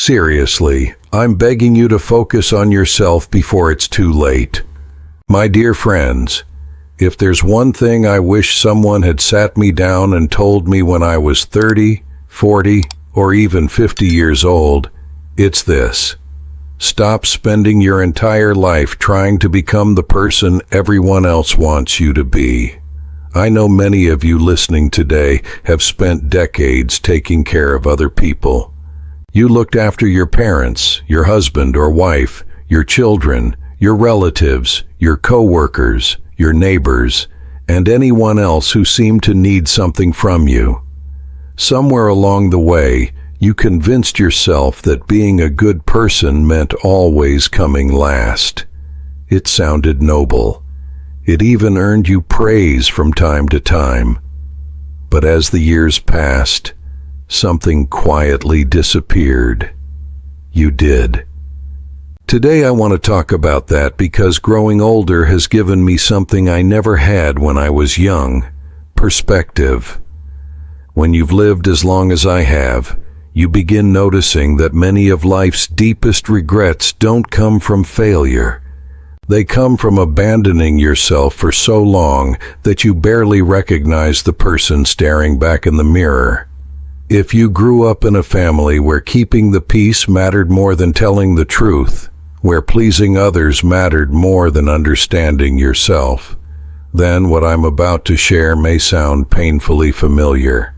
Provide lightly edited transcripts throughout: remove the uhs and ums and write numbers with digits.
Seriously, I'm begging you to focus on yourself before it's too late. My dear friends, if there's one thing I wish someone had sat me down and told me when I was 30, 40, or even 50 years old, it's this. Stop spending your entire life trying to become the person everyone else wants you to be. I know many of you listening today have spent decades taking care of other people. You looked after your parents, your husband or wife, your children, your relatives, your co-workers, your neighbors, and anyone else who seemed to need something from you. Somewhere along the way, you convinced yourself that being a good person meant always coming last. It sounded noble. It even earned you praise from time to time. But as the years passed, something quietly disappeared. You did. Today I want to talk about that because growing older has given me something I never had when I was young: perspective. When you've lived as long as I have, you begin noticing that many of life's deepest regrets don't come from failure. They come from abandoning yourself for so long that you barely recognize the person staring back in the mirror. If you grew up in a family where keeping the peace mattered more than telling the truth, where pleasing others mattered more than understanding yourself, then what I'm about to share may sound painfully familiar.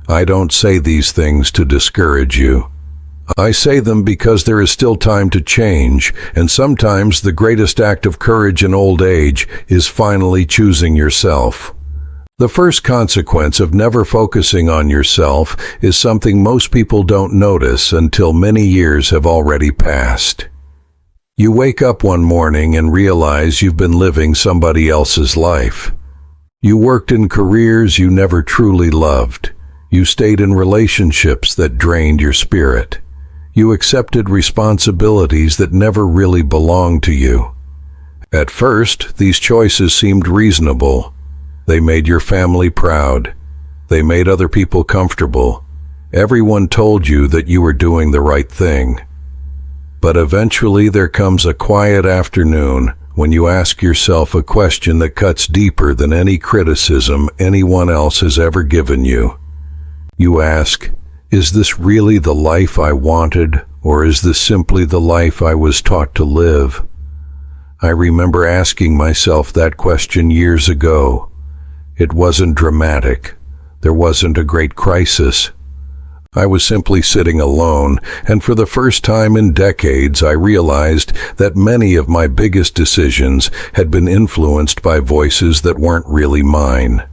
I don't say these things to discourage you. I say them because there is still time to change, and sometimes the greatest act of courage in old age is finally choosing yourself. The first consequence of never focusing on yourself is something most people don't notice until many years have already passed. You wake up one morning and realize you've been living somebody else's life. You worked in careers you never truly loved. You stayed in relationships that drained your spirit. You accepted responsibilities that never really belonged to you. At first, these choices seemed reasonable. They made your family proud. They made other people comfortable. Everyone told you that you were doing the right thing. But eventually there comes a quiet afternoon when you ask yourself a question that cuts deeper than any criticism anyone else has ever given you. You ask, is this really the life I wanted, or is this simply the life I was taught to live? I remember asking myself that question years ago. It wasn't dramatic. There wasn't a great crisis. I was simply sitting alone, and for the first time in decades I realized that many of my biggest decisions had been influenced by voices that weren't really mine.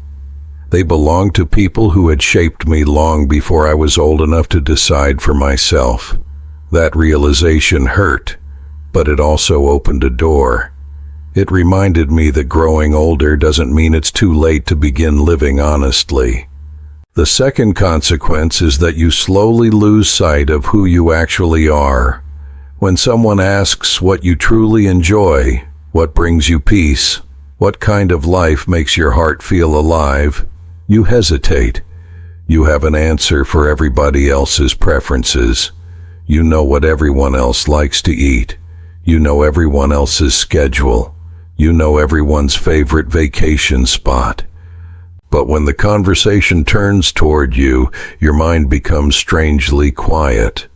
They belonged to people who had shaped me long before I was old enough to decide for myself. That realization hurt, but it also opened a door. It reminded me that growing older doesn't mean it's too late to begin living honestly. The second consequence is that you slowly lose sight of who you actually are. When someone asks what you truly enjoy, what brings you peace, what kind of life makes your heart feel alive, you hesitate. You have an answer for everybody else's preferences. You know what everyone else likes to eat. You know everyone else's schedule. You know everyone's favorite vacation spot. But when the conversation turns toward you, your mind becomes strangely quiet.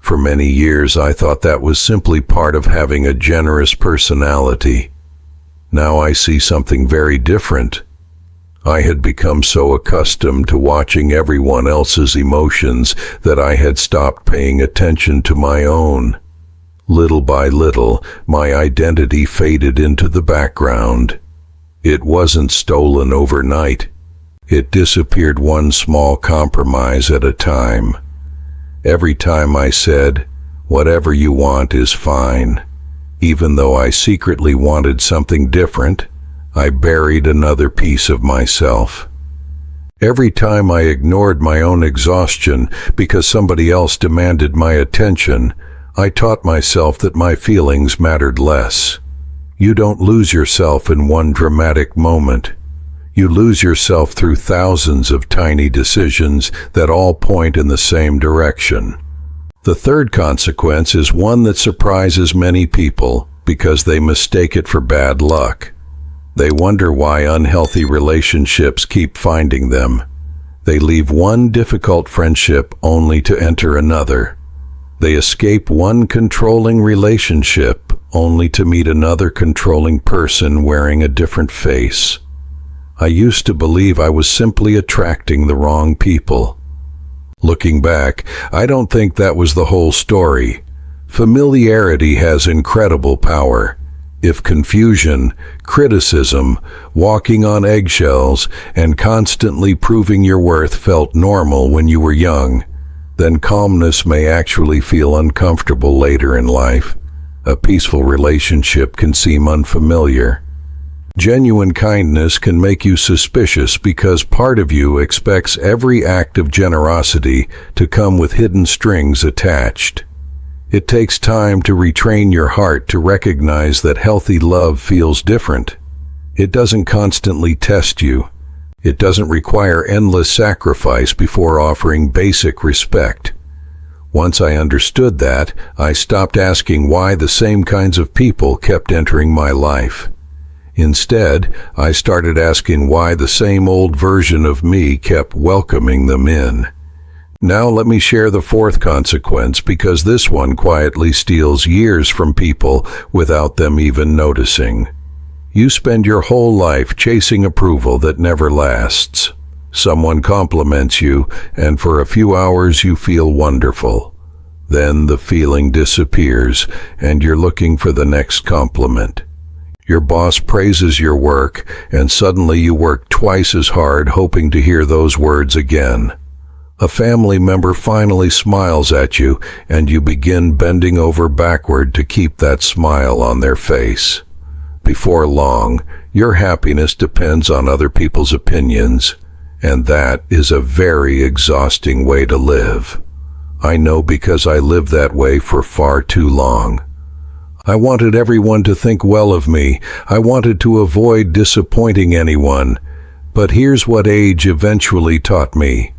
For many years, I thought that was simply part of having a generous personality. Now I see something very different. I had become so accustomed to watching everyone else's emotions that I had stopped paying attention to my own. Little by little, my identity faded into the background. It wasn't stolen overnight. It disappeared one small compromise at a time. Every time I said, "Whatever you want is fine," even though I secretly wanted something different, I buried another piece of myself. Every time I ignored my own exhaustion because somebody else demanded my attention, I taught myself that my feelings mattered less. You don't lose yourself in one dramatic moment. You lose yourself through thousands of tiny decisions that all point in the same direction. The third consequence is one that surprises many people because they mistake it for bad luck. They wonder why unhealthy relationships keep finding them. They leave one difficult friendship only to enter another. They escape one controlling relationship only to meet another controlling person wearing a different face. I used to believe I was simply attracting the wrong people. Looking back, I don't think that was the whole story. Familiarity has incredible power. If confusion, criticism, walking on eggshells, and constantly proving your worth felt normal when you were young, then calmness may actually feel uncomfortable later in life. A peaceful relationship can seem unfamiliar. Genuine kindness can make you suspicious because part of you expects every act of generosity to come with hidden strings attached. It takes time to retrain your heart to recognize that healthy love feels different. It doesn't constantly test you. It doesn't require endless sacrifice before offering basic respect. Once I understood that, I stopped asking why the same kinds of people kept entering my life. Instead, I started asking why the same old version of me kept welcoming them in. Now let me share the fourth consequence, because this one quietly steals years from people without them even noticing. You spend your whole life chasing approval that never lasts. Someone compliments you, and for a few hours you feel wonderful. Then the feeling disappears, and you're looking for the next compliment. Your boss praises your work, and suddenly you work twice as hard hoping to hear those words again. A family member finally smiles at you, and you begin bending over backward to keep that smile on their face. Before long, your happiness depends on other people's opinions, and that is a very exhausting way to live. I know because I lived that way for far too long. I wanted everyone to think well of me. I wanted to avoid disappointing anyone. But here's what age eventually taught me.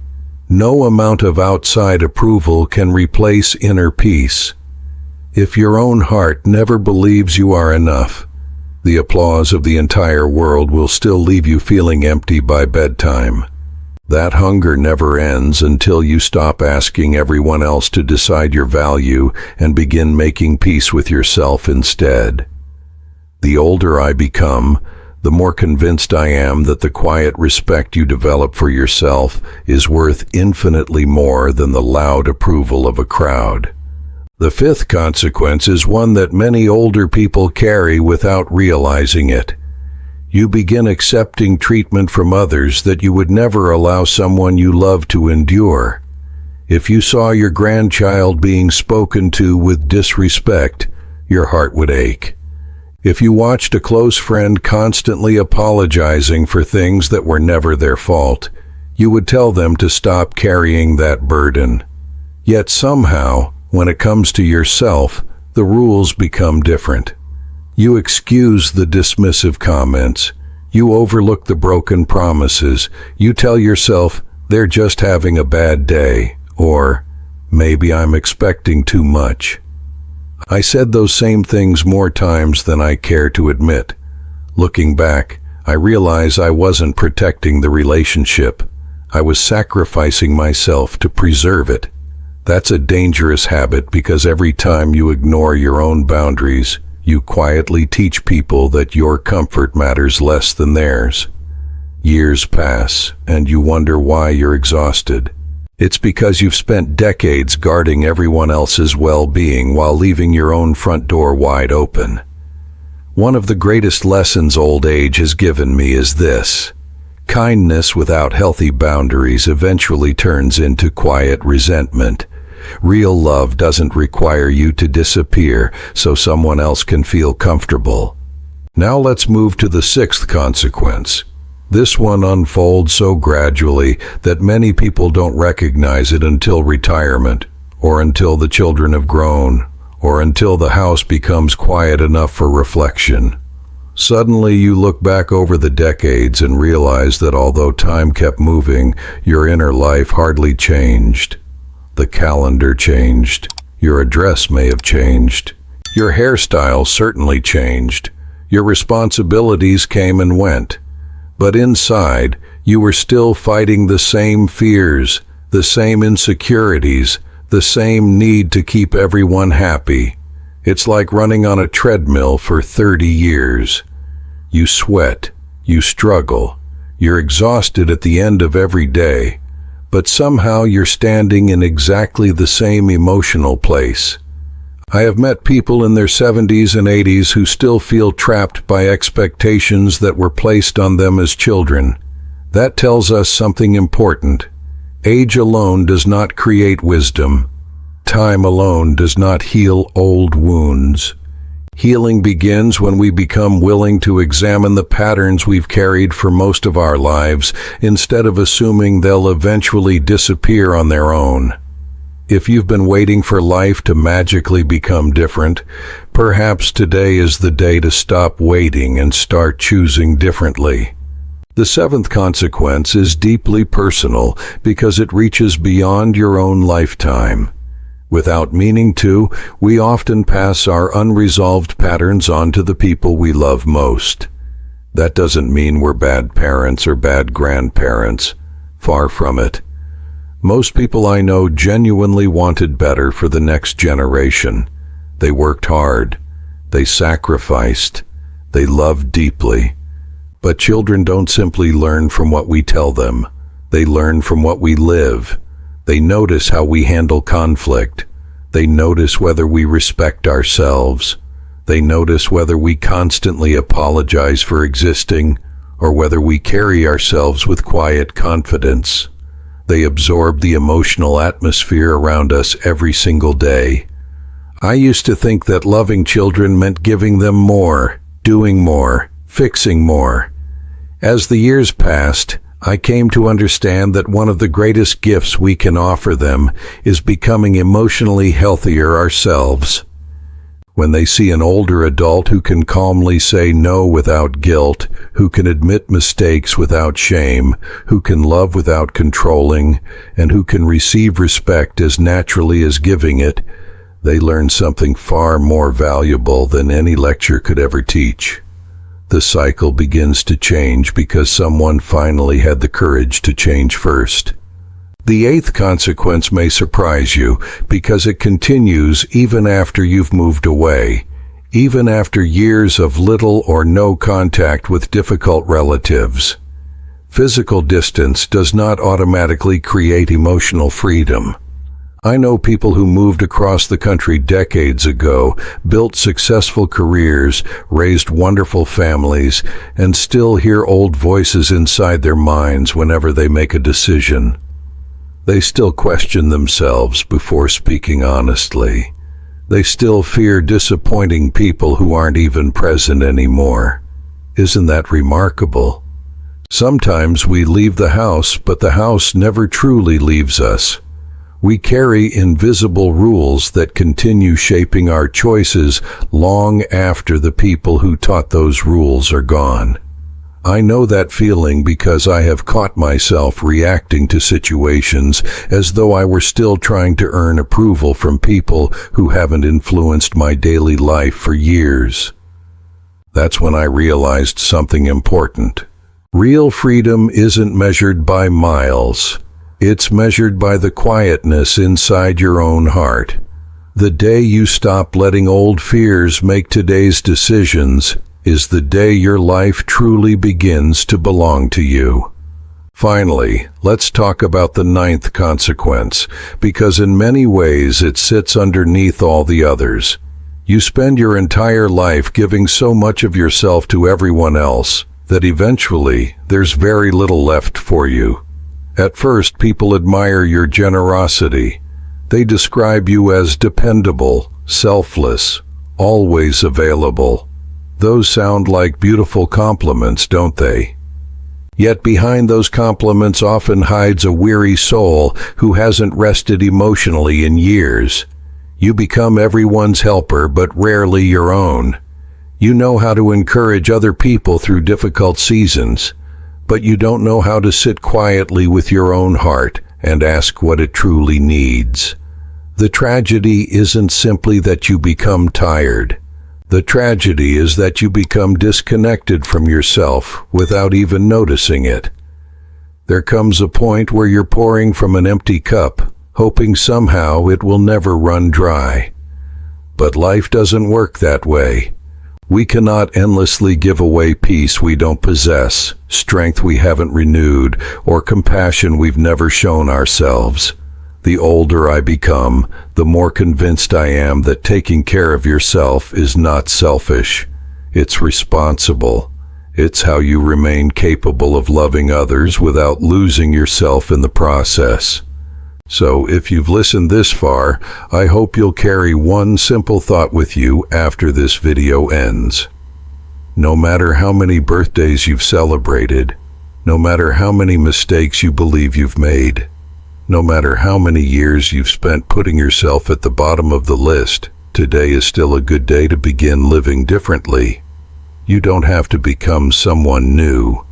No amount of outside approval can replace inner peace. If your own heart never believes you are enough, the applause of the entire world will still leave you feeling empty by bedtime. That hunger never ends until you stop asking everyone else to decide your value and begin making peace with yourself instead. The older I become, the more convinced I am that the quiet respect you develop for yourself is worth infinitely more than the loud approval of a crowd. The fifth consequence is one that many older people carry without realizing it. You begin accepting treatment from others that you would never allow someone you love to endure. If you saw your grandchild being spoken to with disrespect, your heart would ache. If you watched a close friend constantly apologizing for things that were never their fault, you would tell them to stop carrying that burden. Yet somehow, when it comes to yourself, the rules become different. You excuse the dismissive comments. You overlook the broken promises. You tell yourself, they're just having a bad day, or maybe I'm expecting too much. I said those same things more times than I care to admit. Looking back, I realize I wasn't protecting the relationship. I was sacrificing myself to preserve it. That's a dangerous habit because every time you ignore your own boundaries, you quietly teach people that your comfort matters less than theirs. Years pass, and you wonder why you're exhausted. It's because you've spent decades guarding everyone else's well-being while leaving your own front door wide open. One of the greatest lessons old age has given me is this. Kindness without healthy boundaries eventually turns into quiet resentment. Real love doesn't require you to disappear so someone else can feel comfortable. Now let's move to the sixth consequence. This one unfolds so gradually that many people don't recognize it until retirement, or until the children have grown, or until the house becomes quiet enough for reflection. Suddenly you look back over the decades and realize that although time kept moving, your inner life hardly changed. The calendar changed. Your address may have changed. Your hairstyle certainly changed. Your responsibilities came and went. But inside, you were still fighting the same fears, the same insecurities, the same need to keep everyone happy. It's like running on a treadmill for 30 years. You sweat, you struggle, you're exhausted at the end of every day, but somehow you're standing in exactly the same emotional place. I have met people in their 70s and 80s who still feel trapped by expectations that were placed on them as children. That tells us something important. Age alone does not create wisdom. Time alone does not heal old wounds. Healing begins when we become willing to examine the patterns we've carried for most of our lives, instead of assuming they'll eventually disappear on their own. If you've been waiting for life to magically become different, perhaps today is the day to stop waiting and start choosing differently. The seventh consequence is deeply personal because it reaches beyond your own lifetime. Without meaning to, we often pass our unresolved patterns on to the people we love most. That doesn't mean we're bad parents or bad grandparents. Far from it. Most people I know genuinely wanted better for the next generation. They worked hard. They sacrificed. They loved deeply. But children don't simply learn from what we tell them. They learn from what we live. They notice how we handle conflict. They notice whether we respect ourselves. They notice whether we constantly apologize for existing, or whether we carry ourselves with quiet confidence. They absorb the emotional atmosphere around us every single day. I used to think that loving children meant giving them more, doing more, fixing more. As the years passed, I came to understand that one of the greatest gifts we can offer them is becoming emotionally healthier ourselves. When they see an older adult who can calmly say no without guilt, who can admit mistakes without shame, who can love without controlling, and who can receive respect as naturally as giving it, they learn something far more valuable than any lecture could ever teach. The cycle begins to change because someone finally had the courage to change first. The eighth consequence may surprise you because it continues even after you've moved away, even after years of little or no contact with difficult relatives. Physical distance does not automatically create emotional freedom. I know people who moved across the country decades ago, built successful careers, raised wonderful families, and still hear old voices inside their minds whenever they make a decision. They still question themselves before speaking honestly. They still fear disappointing people who aren't even present anymore. Isn't that remarkable? Sometimes we leave the house, but the house never truly leaves us. We carry invisible rules that continue shaping our choices long after the people who taught those rules are gone. I know that feeling because I have caught myself reacting to situations as though I were still trying to earn approval from people who haven't influenced my daily life for years. That's when I realized something important. Real freedom isn't measured by miles. It's measured by the quietness inside your own heart. The day you stop letting old fears make today's decisions is the day your life truly begins to belong to you. Finally, let's talk about the ninth consequence, because in many ways it sits underneath all the others. You spend your entire life giving so much of yourself to everyone else that eventually there's very little left for you. At first, people admire your generosity. They describe you as dependable, selfless, always available. Those sound like beautiful compliments, don't they? Yet behind those compliments often hides a weary soul who hasn't rested emotionally in years. You become everyone's helper, but rarely your own. You know how to encourage other people through difficult seasons, but you don't know how to sit quietly with your own heart and ask what it truly needs. The tragedy isn't simply that you become tired. The tragedy is that you become disconnected from yourself without even noticing it. There comes a point where you're pouring from an empty cup, hoping somehow it will never run dry. But life doesn't work that way. We cannot endlessly give away peace we don't possess, strength we haven't renewed, or compassion we've never shown ourselves. The older I become, the more convinced I am that taking care of yourself is not selfish. It's responsible. It's how you remain capable of loving others without losing yourself in the process. So, if you've listened this far, I hope you'll carry one simple thought with you after this video ends. No matter how many birthdays you've celebrated, no matter how many mistakes you believe you've made, no matter how many years you've spent putting yourself at the bottom of the list, today is still a good day to begin living differently. You don't have to become someone new.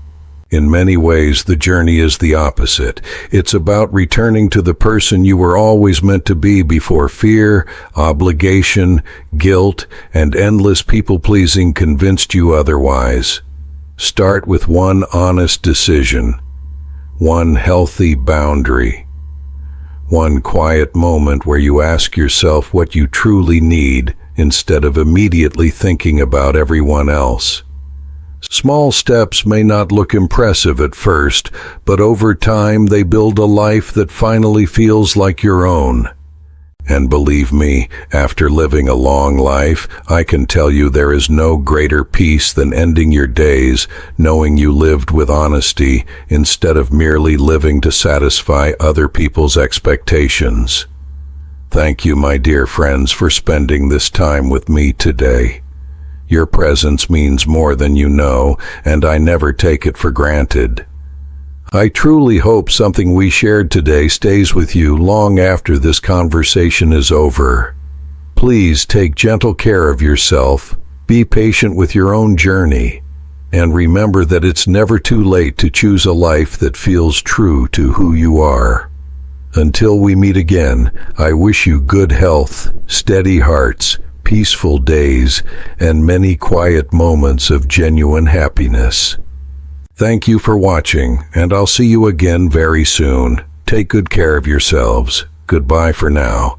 In many ways, the journey is the opposite. It's about returning to the person you were always meant to be before fear, obligation, guilt, and endless people-pleasing convinced you otherwise. Start with one honest decision, one healthy boundary, one quiet moment where you ask yourself what you truly need instead of immediately thinking about everyone else. Small steps may not look impressive at first, but over time they build a life that finally feels like your own. And believe me, after living a long life, I can tell you there is no greater peace than ending your days knowing you lived with honesty instead of merely living to satisfy other people's expectations. Thank you, my dear friends, for spending this time with me today. Your presence means more than you know, and I never take it for granted. I truly hope something we shared today stays with you long after this conversation is over. Please take gentle care of yourself, be patient with your own journey, and remember that it's never too late to choose a life that feels true to who you are. Until we meet again, I wish you good health, steady hearts, peaceful days, and many quiet moments of genuine happiness. Thank you for watching, and I'll see you again very soon. Take good care of yourselves. Goodbye for now.